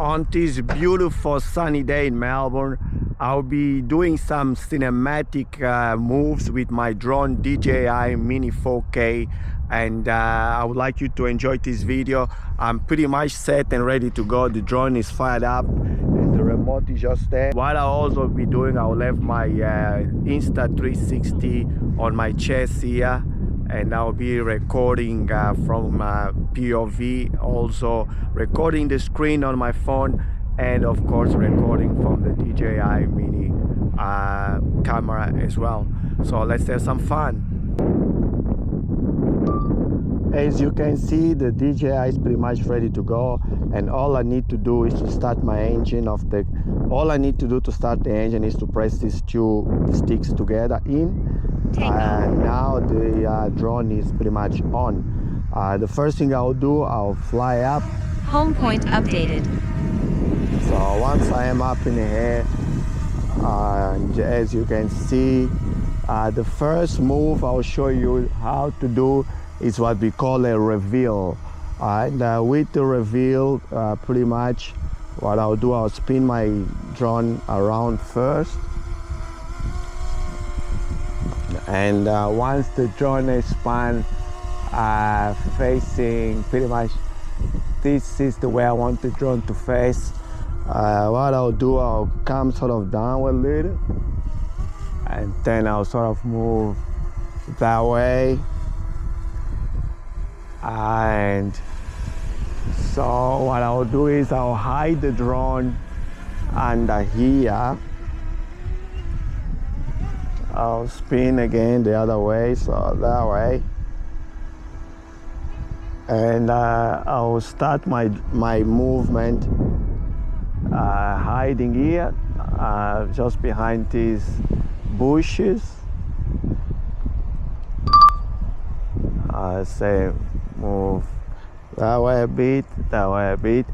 On this beautiful sunny day in Melbourne, I'll be doing some cinematic moves with my drone DJI Mini 4K, and I would like you to enjoy this video. I'm pretty much set and ready to go. The drone is fired up and the remote is just there. What I'll also be doing, I'll have my Insta360 on my chest here, and I'll be recording from POV, also recording the screen on my phone, and of course recording from the DJI Mini camera as well. So let's have some fun. As you can see, the DJI is pretty much ready to go, and all I need to do is to start my engine all I need to do to start the engine is to press these two sticks together and now the drone is pretty much on. The first thing I'll do, I'll fly up. Home point updated. So once I am up in the air, as you can see, the first move I'll show you how to do is what we call a reveal. And with the reveal, pretty much what I'll do, I'll spin my drone around first. And once the drone is spun, facing pretty much, this is the way I want the drone to face. What I'll do, I'll come sort of down a little, and then I'll sort of move that way. And so what I'll do is I'll hide the drone under here. I'll spin again the other way, so that way. And I'll start my movement hiding here, just behind these bushes. Say move that way a bit, that way a bit.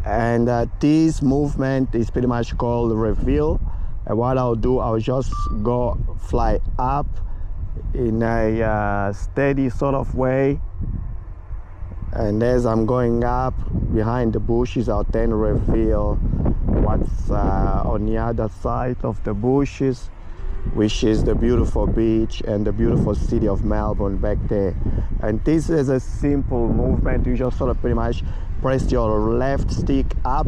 And this movement is pretty much called reveal. And what I'll do, I'll just go fly up in a steady sort of way. And as I'm going up behind the bushes, I'll then reveal what's on the other side of the bushes, which is the beautiful beach and the beautiful city of Melbourne back there. And this is a simple movement. You just sort of pretty much press your left stick up,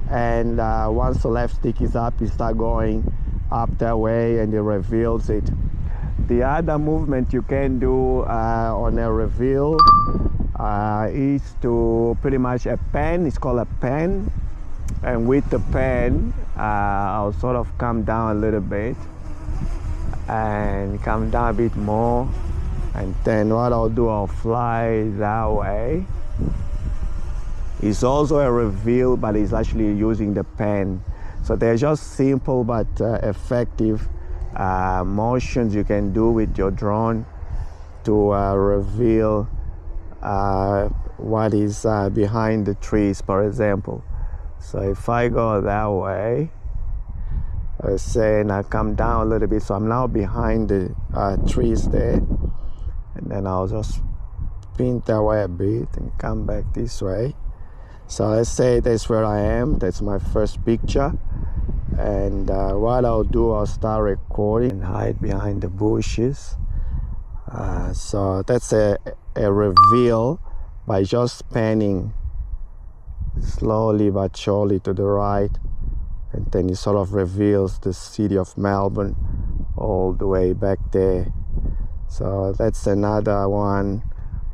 and once the left stick is up, you start going up that way and it reveals it. The other movement you can do on a reveal is to pretty much a pen. It's called a pen, and with the pen I'll sort of come down a little bit and come down a bit more, and then what I'll do, I'll fly that way. It's also a reveal, but it's actually using the pen. So they're just simple but effective motions you can do with your drone to reveal what is behind the trees, for example. So if I go that way, let's say, and I come down a little bit, so I'm now behind the trees there, and then I'll just spin that way a bit and come back this way. So let's say that's where I am, that's my first picture. And what I'll do, I'll start recording and hide behind the bushes. So that's a reveal by just panning slowly but surely to the right, and then it sort of reveals the city of Melbourne all the way back there. So that's another one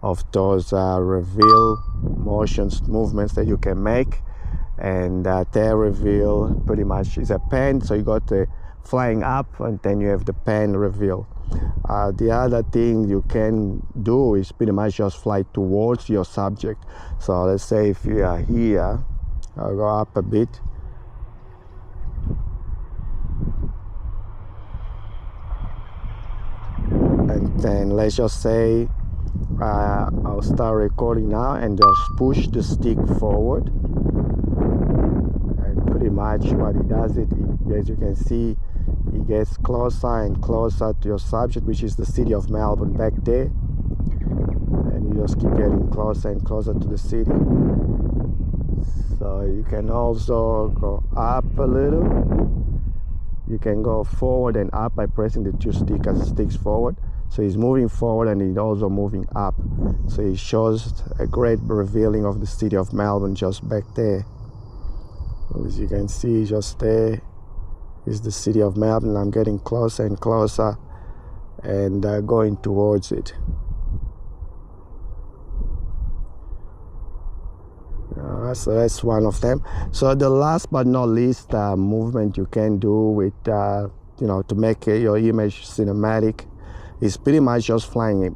of those reveal movements that you can make. And that reveal pretty much is a pen, so you got the flying up and then you have the pen reveal. The other thing you can do is pretty much just fly towards your subject. So let's say if you are here, I'll go up a bit. And then let's just say I'll start recording now and just push the stick forward. And pretty much what it does, as you can see, it gets closer and closer to your subject, which is the city of Melbourne back there. And you just keep getting closer and closer to the city. So you can also go up a little. You can go forward and up by pressing the two sticks as it sticks forward. So he's moving forward and he's also moving up. So it shows a great revealing of the city of Melbourne just back there. As you can see, just there is the city of Melbourne. I'm getting closer and closer and going towards it. So that's one of them. So the last but not least movement you can do with to make your image cinematic is pretty much just flying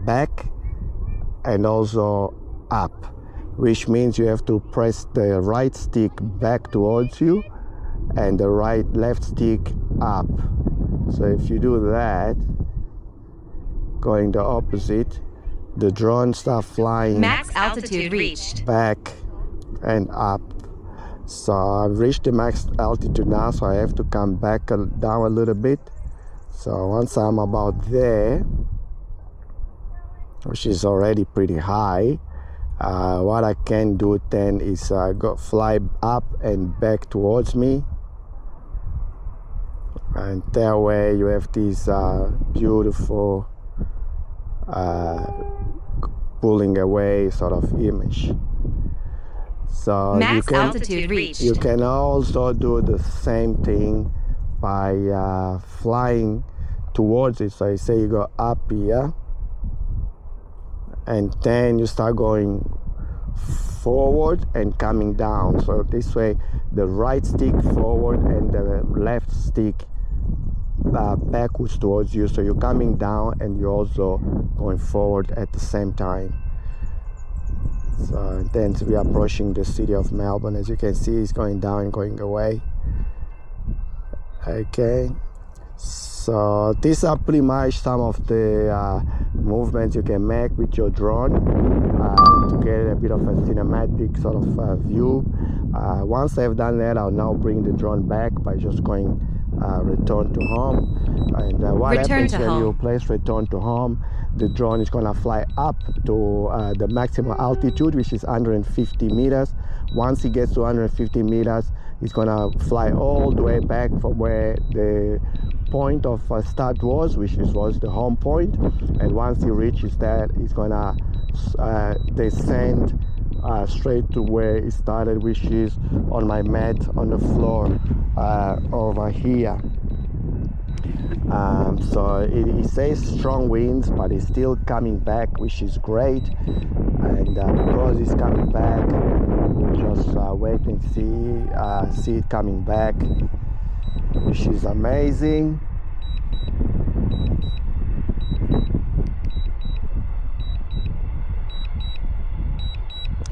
back and also up, which means you have to press the right stick back towards you and the left stick up. So if you do that, going the opposite, the drone starts flying Max altitude reached. back and up. So I've reached the max altitude now, so I have to come back down a little bit. So once I'm about there, which is already pretty high, what I can do then is fly up and back towards me, and that way you have this beautiful pulling away sort of image. So Max altitude reached. You can also do the same thing by flying towards it. So you say you go up here and then you start going forward and coming down. So this way the right stick forward and the left stick backwards towards you. So you're coming down and you're also going forward at the same time. So then we are approaching the city of Melbourne. As you can see, it's going down and going away. Okay, so these are pretty much some of the movements you can make with your drone to get a bit of a cinematic sort of view. Once I've done that, I'll now bring the drone back by just going return to home. And what happens when you place return to home, the drone is going to fly up to the maximum altitude, which is 150 meters. Once it gets to 150 meters, it's going to fly all the way back from where the point of start was, which was the home point. And once it reaches that, it's going to descend straight to where it started, which is on my mat on the floor over here. So it says strong winds, but it's still coming back, which is great. And because it's coming back, we'll just wait and see it coming back, which is amazing.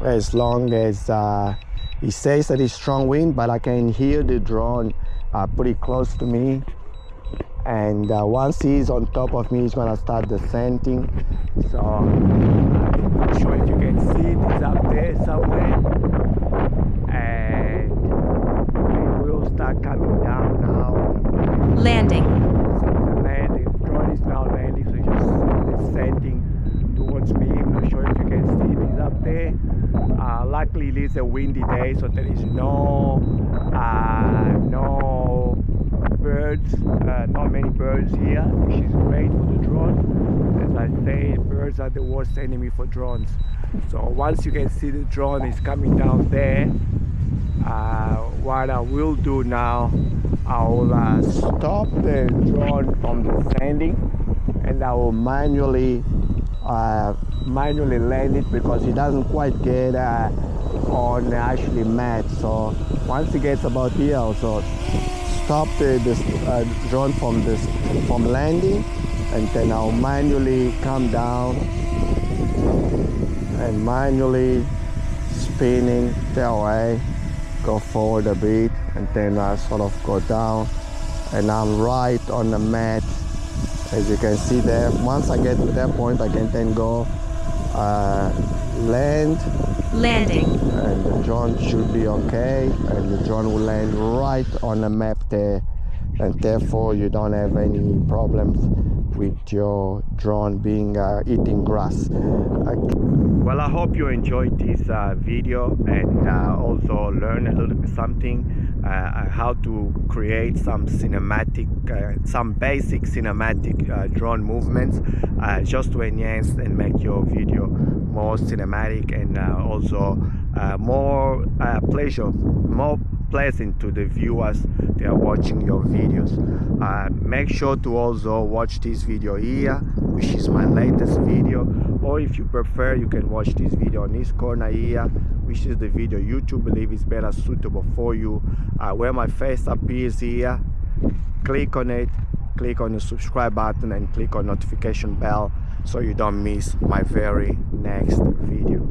As long as it says that it's strong wind, but I can hear the drone pretty close to me. And once he's on top of me, he's gonna start descending. So I'm not sure if you can see it. It's up there somewhere, and it will start coming down now. Landing. So the drone is now landing, so it's just descending towards me. I'm not sure if you can see it. It's up there. Luckily, it is a windy day, so there is no birds, not many birds here, which is great for the drone. As I say, birds are the worst enemy for drones. So once you can see the drone is coming down there, what I will do now, I will stop the drone from descending, and I will manually land it, because it doesn't quite get on actually mat. So once it gets about here, I'll also stop the drone from landing, and then I'll manually come down and manually spinning that way, go forward a bit, and then I sort of go down, and I'm right on the mat, as you can see there. Once I get to that point, I can then go landing, and the drone should be okay, and the drone will land right on the map there, and therefore you don't have any problems with your drone being eating grass. Well, I hope you enjoyed this video and also learn a little bit something how to create some cinematic, some basic cinematic drone movements just to enhance and make your video more cinematic and also more pleasant to the viewers that are watching your videos. Make sure to also watch this video here, which is my latest video, or if you prefer you can watch this video on this corner here, which is the video YouTube believe is better suitable for you, where my face appears here. Click on it, click on the subscribe button and click on notification bell so you don't miss my very next video.